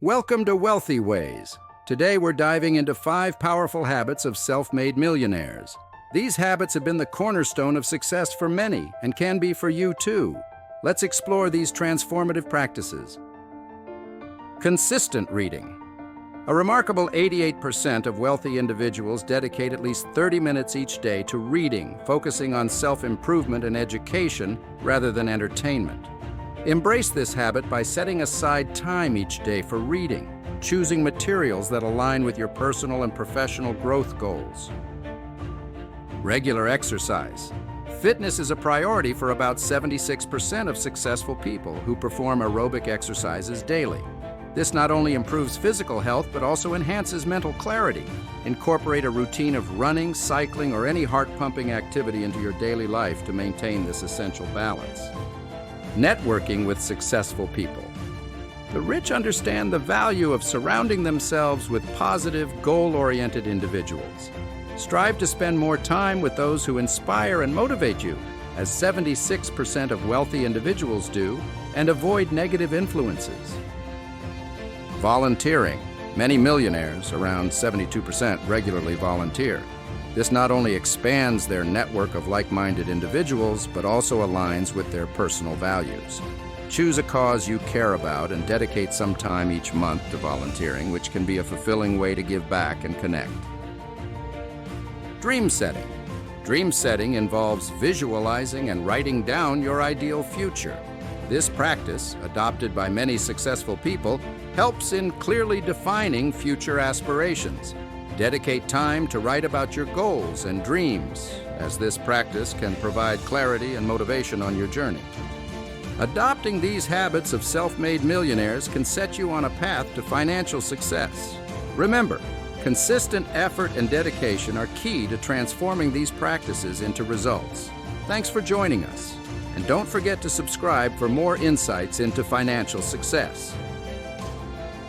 Welcome to Wealthy Ways. Today we're diving into 5 powerful habits of self-made millionaires. These habits have been the cornerstone of success for many and can be for you too. Let's explore these transformative practices. Consistent reading. A remarkable 88% of wealthy individuals dedicate at least 30 minutes each day to reading, focusing on self-improvement and education rather than entertainment. Embrace this habit by setting aside time each day for reading, choosing materials that align with your personal and professional growth goals. Regular exercise. Fitness is a priority for about 76% of successful people who perform aerobic exercises daily. This not only improves physical health, but also enhances mental clarity. Incorporate a routine of running, cycling, or any heart-pumping activity into your daily life to maintain this essential balance. Networking with successful people. The rich understand the value of surrounding themselves with positive, goal-oriented individuals. Strive to spend more time with those who inspire and motivate you, as 76% of wealthy individuals do, and avoid negative influences. Volunteering. Many millionaires, around 72%, regularly volunteer. This not only expands their network of like-minded individuals, but also aligns with their personal values. Choose a cause you care about and dedicate some time each month to volunteering, which can be a fulfilling way to give back and connect. Dream setting. Dream setting involves visualizing and writing down your ideal future. This practice, adopted by many successful people, helps in clearly defining future aspirations. Dedicate time to write about your goals and dreams, as this practice can provide clarity and motivation on your journey. Adopting these habits of self-made millionaires can set you on a path to financial success. Remember, consistent effort and dedication are key to transforming these practices into results. Thanks for joining us, and don't forget to subscribe for more insights into financial success.